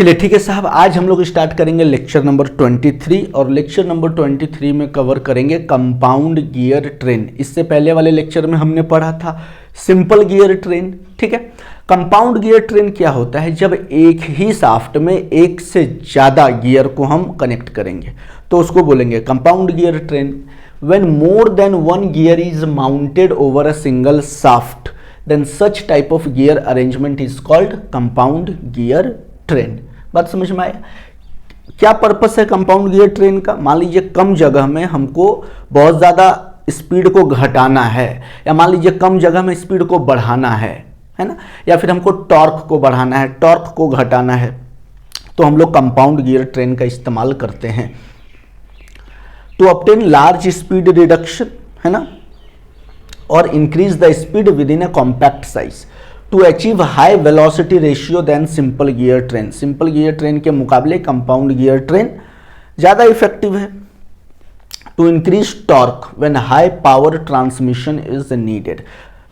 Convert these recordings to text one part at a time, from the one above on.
चलिए ठीक है साहब, आज हम लोग स्टार्ट करेंगे लेक्चर नंबर 23 और लेक्चर नंबर 23 में कवर करेंगे कंपाउंड गियर ट्रेन। इससे पहले वाले लेक्चर में हमने पढ़ा था सिंपल गियर ट्रेन। ठीक है, कंपाउंड गियर ट्रेन क्या होता है? जब एक ही शाफ्ट में एक से ज़्यादा गियर को हम कनेक्ट करेंगे तो उसको बोलेंगे compound gear train. When more than one gear is mounted over a single shaft then such type of gear arrangement is called compound gear train. बात समझ में आया? क्या पर्पस है कंपाउंड गियर ट्रेन का? मान लीजिए कम जगह में हमको बहुत ज़्यादा स्पीड को घटाना है, या मान लीजिए कम जगह में स्पीड को बढ़ाना है ना, या फिर हमको टॉर्क को बढ़ाना है, टॉर्क को घटाना है, तो हम लोग कंपाउंड गियर ट्रेन का इस्तेमाल करते हैं to obtain large speed reduction, है ना, और increase the speed within a compact size to achieve high velocity ratio then simple gear train. Simple gear train के मुकाबले कंपाउंड गियर ट्रेन ज़्यादा इफेक्टिव है। To increase torque when high power transmission is needed.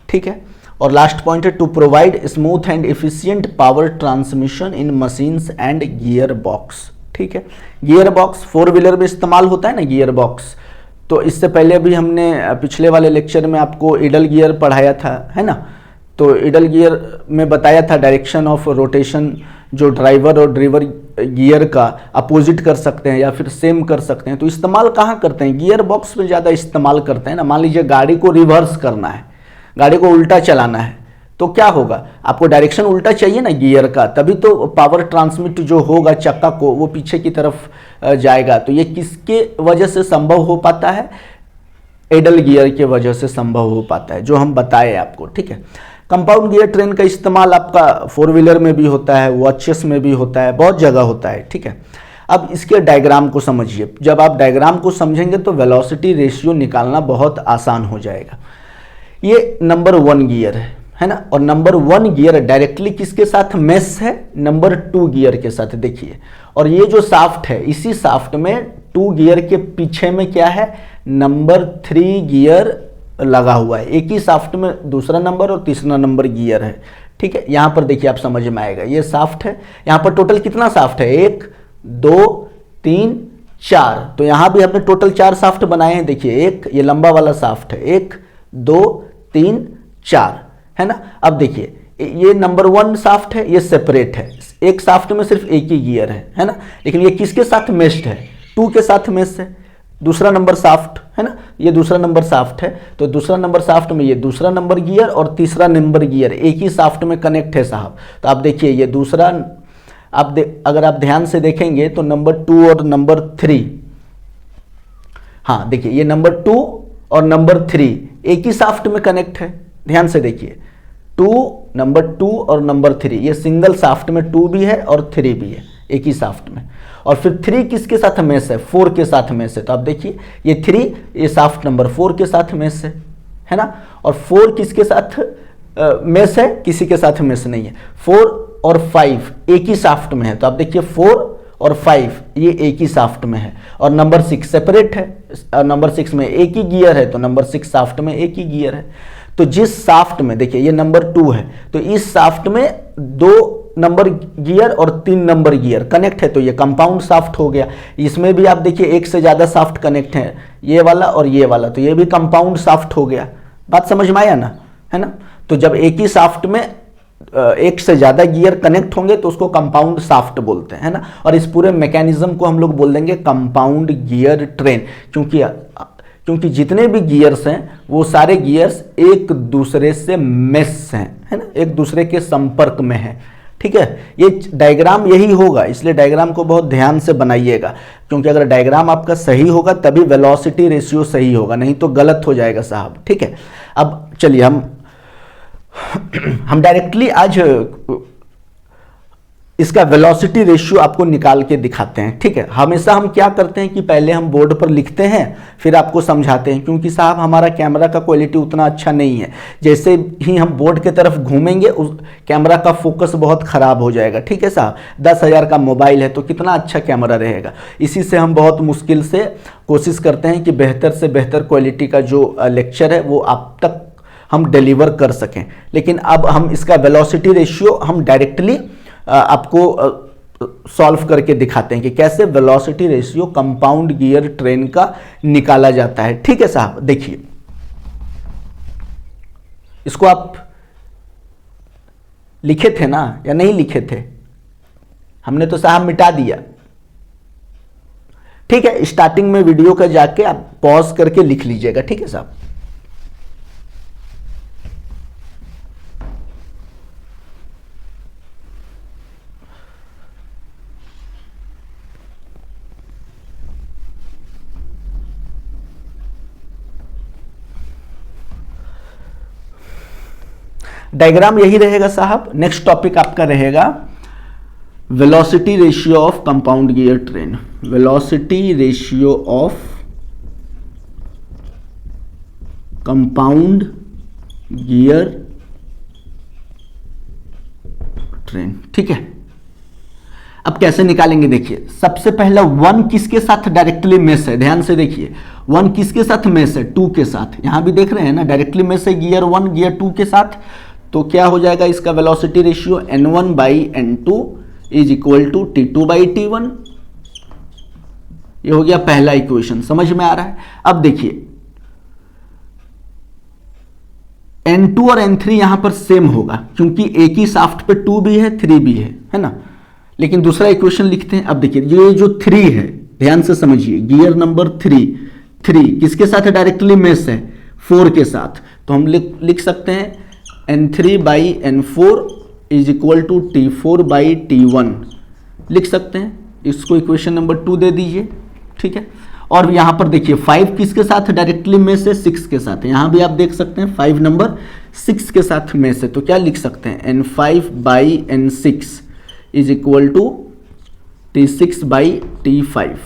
ठीक है, और last point है to provide smooth and efficient power transmission in machines and gear box. ठीक है, गियर बॉक्स फोर व्हीलर में इस्तेमाल होता है ना गियर बॉक्स। तो इससे पहले भी हमने पिछले वाले लेक्चर में आपको इडल गियर पढ़ाया था, है ना। तो इडल गियर में बताया था डायरेक्शन ऑफ रोटेशन जो ड्राइवर और ड्राइवर गियर का अपोजिट कर सकते हैं या फिर सेम कर सकते हैं। तो इस्तेमाल कहाँ करते हैं? गियर बॉक्स में ज़्यादा इस्तेमाल करते हैं ना। मान लीजिए गाड़ी को रिवर्स करना है, गाड़ी को उल्टा चलाना है, तो क्या होगा? आपको डायरेक्शन उल्टा चाहिए ना गियर का, तभी तो पावर ट्रांसमिट जो होगा चक्का को वो पीछे की तरफ जाएगा। तो ये किसके वजह से संभव हो पाता है? इडल गियर के वजह से संभव हो पाता है, जो हम बताए आपको। ठीक है, कंपाउंड गियर ट्रेन का इस्तेमाल आपका फोर व्हीलर में भी होता है, वॉचेस में भी होता है, बहुत जगह होता है। ठीक है, अब इसके डायग्राम को समझिए। जब आप डायग्राम को समझेंगे तो वेलोसिटी रेशियो निकालना बहुत आसान हो जाएगा। ये नंबर 1 गियर है ना, और नंबर 1 गियर डायरेक्टली किसके साथ मेश है? नंबर 2 गियर के साथ। देखिए, और ये जो शाफ्ट है, इसी शाफ्ट में 2 गियर के पीछे में क्या है? नंबर 3 गियर लगा हुआ है। एक ही शाफ्ट में दूसरा नंबर और तीसरा नंबर गियर है। ठीक है, यहां पर देखिए आप समझ में आएगा। ये शाफ्ट है, यहां पर टोटल कितना शाफ्ट है? 1 2 3 4। तो यहां भी हमने टोटल 4 शाफ्ट बनाए हैं। देखिए, एक ये लंबा वाला शाफ्ट है, 1 2 3 4, है ना। अब देखिए, ये नंबर 1 शाफ्ट है, ये सेपरेट है, एक शाफ्ट में सिर्फ एक ही गियर है ना। लेकिन ये किसके साथ मेश्ड है? 2 के साथ मेश है। दूसरा नंबर शाफ्ट है ना, ये दूसरा नंबर शाफ्ट है, तो दूसरा नंबर शाफ्ट में ये दूसरा नंबर गियर और तीसरा नंबर गियर एक ही शाफ्ट में कनेक्ट है साहब। तो आप देखिए, ये दूसरा अगर आप ध्यान से देखेंगे तो नंबर 2 और नंबर 3, हाँ देखिए, ये नंबर 2 और नंबर 3 एक ही शाफ्ट में कनेक्ट है। ध्यान से देखिए, नंबर 2 और नंबर 3, ये सिंगल शाफ्ट में 2 भी है और 3 भी है, एक ही शाफ्ट में। और फिर 3 किसके साथ मेश है? 4 के साथ मेश है। तो आप देखिए, ये 3 ये शाफ्ट नंबर 4 के साथ मेश है ना। और 4 किसके साथ मेश है? किसी के साथ मेश नहीं है। 4 और 5 एक ही शाफ्ट में है। तो आप देखिए, 4 और 5 ये एक ही शाफ्ट में है। और नंबर 6 सेपरेट है, नंबर 6 में एक ही गियर है, तो नंबर 6 शाफ्ट में एक ही गियर है। तो जिस शाफ्ट में, देखिए ये नंबर 2 है, तो इस शाफ्ट में 2 नंबर गियर और 3 नंबर गियर कनेक्ट है, तो ये कंपाउंड शाफ्ट हो गया। इसमें भी आप देखिए एक से ज़्यादा शाफ्ट कनेक्ट है, ये वाला और ये वाला, तो ये भी कंपाउंड शाफ्ट हो गया। बात समझ में आया ना, है ना। तो जब एक ही शाफ्ट में एक से ज़्यादा गियर कनेक्ट होंगे तो उसको कंपाउंड शाफ्ट बोलते हैं, है ना। और इस पूरे मैकेनिज्म को हम लोग बोल देंगे कंपाउंड गियर ट्रेन, क्योंकि जितने भी गियर्स हैं वो सारे गियर्स एक दूसरे से मेश हैं, है ना, एक दूसरे के संपर्क में है। ठीक है, ये डायग्राम यही होगा, इसलिए डायग्राम को बहुत ध्यान से बनाइएगा, क्योंकि अगर डायग्राम आपका सही होगा तभी वेलोसिटी रेशियो सही होगा, नहीं तो गलत हो जाएगा साहब। ठीक है, अब चलिए हम डायरेक्टली आज इसका वेलोसिटी रेशियो आपको निकाल के दिखाते हैं। ठीक है, हमेशा हम क्या करते हैं कि पहले हम बोर्ड पर लिखते हैं फिर आपको समझाते हैं, क्योंकि साहब हमारा कैमरा का क्वालिटी उतना अच्छा नहीं है। जैसे ही हम बोर्ड की तरफ घूमेंगे उस कैमरा का फोकस बहुत ख़राब हो जाएगा। ठीक है साहब, 10,000 का मोबाइल है तो कितना अच्छा कैमरा रहेगा। इसी से हम बहुत मुश्किल से कोशिश करते हैं कि बेहतर से बेहतर क्वालिटी का जो लेक्चर है वो आप तक हम डिलीवर कर सकें। लेकिन अब हम इसका वेलोसिटी रेशियो हम डायरेक्टली आपको सॉल्व करके दिखाते हैं कि कैसे velocity ratio compound gear train का निकाला जाता है। ठीक है साहब, देखिए इसको आप लिखे थे ना या नहीं लिखे थे? हमने तो साहब मिटा दिया। ठीक है, स्टार्टिंग में वीडियो का जाके आप पॉज करके लिख लीजिएगा। ठीक है साहब, डायग्राम यही रहेगा साहब। नेक्स्ट टॉपिक आपका रहेगा velocity ratio of compound gear train. Velocity ratio of compound gear train. ठीक है, अब कैसे निकालेंगे देखिए। सबसे पहला वन किसके साथ डायरेक्टली मैच है, ध्यान से देखिए। वन किसके साथ मैच है? टू के साथ। यहां भी देख रहे हैं ना, डायरेक्टली मैच है गियर वन गियर टू के साथ। तो क्या हो जाएगा इसका velocity ratio? n1 by n2 is equal to t2 by t1। ये हो गया पहला इक्वेशन, समझ में आ रहा है? अब देखिए n2 और n3 यहां पर सेम होगा क्योंकि एक ही शाफ्ट पे 2 भी है 3 भी है ना। लेकिन दूसरा इक्वेशन लिखते हैं। अब देखिए ये जो 3 है, ध्यान से समझिए, गियर नंबर 3 किसके साथ डायरेक्टली मैच है? 4 के साथ। तो हम लिख सकते हैं n3 by n4 is equal to t4 by t1 लिख सकते हैं। इसको इक्वेशन नंबर 2 दे दीजिए। ठीक है, और यहां पर देखिए 5 किसके साथ डायरेक्टली में से? 6 के साथ। यहां भी आप देख सकते हैं 5 नंबर 6 के साथ में से। तो क्या लिख सकते हैं? n5 by n6 is equal to t6 by t5।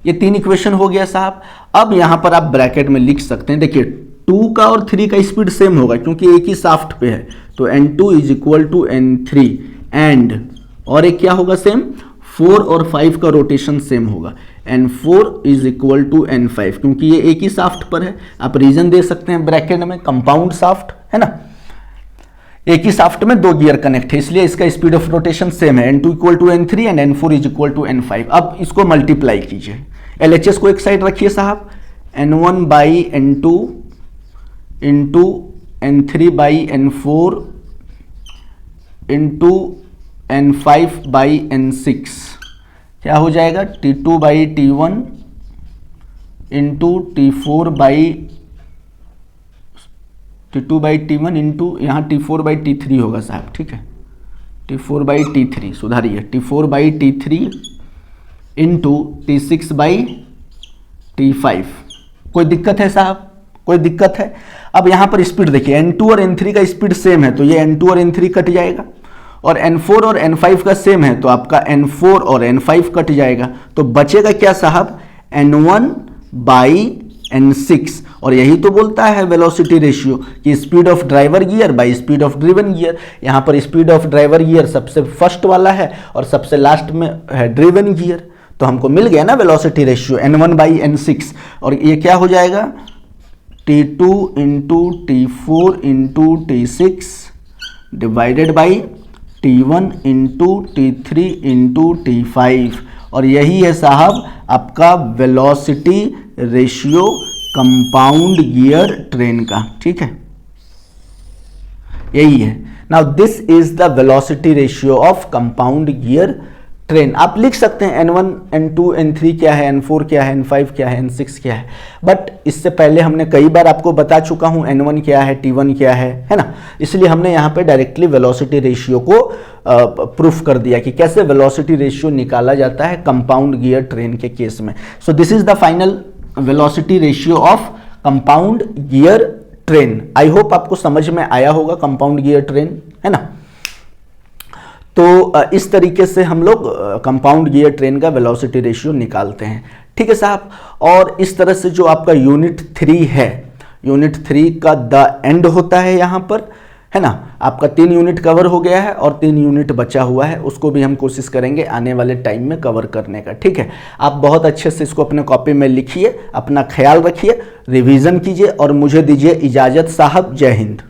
ये 3 इक्वेशन हो गया साहब। अब यहां पर आप ब्रैकेट में लिख सकते हैं, देखिए 2 का और 3 का स्पीड सेम होगा क्योंकि एक ही शाफ्ट पे है। तो n2 is equal to n3 and और एक क्या होगा सेम? 4 और 5 का रोटेशन सेम होगा। n4 is equal to n5 क्योंकि ये एक ही शाफ्ट पर है। आप रीजन दे सकते हैं ब्रैकेट में, कंपाउंड शाफ्ट है ना, एक ही शाफ्ट में 2 गियर कनेक्ट है इसलिए इसका स्पीड ऑफ रोटेशन सेम है। n2 equal to n3 and n4 is equal to n5। अब इसको मल्टीप्लाई कीजिए। LHS को एक साइड रखिए साहब, n1 by n2 into n3 by n4 into n5 by n6 क्या हो जाएगा? t2 by t1 into t4 by t1 into यहाँ t4 बाई t3 होगा साहब। ठीक है, t4 by t3 सुधारिए, t4 by t3 into t6 by t5। कोई दिक्कत है साहब? कोई दिक्कत है? अब यहां पर स्पीड देखिए, n2 और n3 का स्पीड सेम है तो ये n2 और n3 कट जाएगा, और n4 और n5 का सेम है तो आपका n4 और n5 कट जाएगा। तो बचेगा क्या साहब? n1 by n6। और यही तो बोलता है वेलोसिटी रेशियो कि speed of driver gear by speed of driven gear. यहां पर स्पीड ऑफ ड्राइवर गियर सबसे फर्स्ट वाला है और सबसे लास्ट में है ड्रिवन गियर। तो हमको मिल गया ना velocity ratio n1 by n6। और ये क्या हो जाएगा? t2 into t4 into t6 divided by t1 into t3 into t5। और यही है साहब आपका velocity ratio compound gear train का। ठीक है, यही है। Now this is the velocity ratio of compound gear train. आप लिख सकते हैं n1 n2 n3 क्या है, n4 क्या है, n5 क्या है, n6 क्या है, बट इससे पहले हमने कई बार आपको बता चुका हूं n1 क्या है, t1 क्या है ना। इसलिए हमने यहां पे डायरेक्टली वेलोसिटी रेशियो को प्रूफ कर दिया कि कैसे वेलोसिटी रेशियो निकाला जाता है कंपाउंड गियर ट्रेन के केस में। So this is the final velocity ratio of compound gear train. I hope आपको समझ में आया होगा कंपाउंड गियर ट्रेन, है ना। तो इस तरीके से हम लोग कंपाउंड गियर ट्रेन का वेलोसिटी रेशियो निकालते हैं। ठीक है साहब, और इस तरह से जो आपका यूनिट 3 है, यूनिट 3 का द एंड होता है यहाँ पर, है ना। आपका 3 यूनिट कवर हो गया है और 3 यूनिट बचा हुआ है, उसको भी हम कोशिश करेंगे आने वाले टाइम में कवर करने का। ठीक है, आप बहुत अच्छे से इसको अपने कॉपी में लिखिए, अपना ख्याल रखिए, रिवीजन कीजिए और मुझे दीजिए इजाज़त साहब। जय हिंद।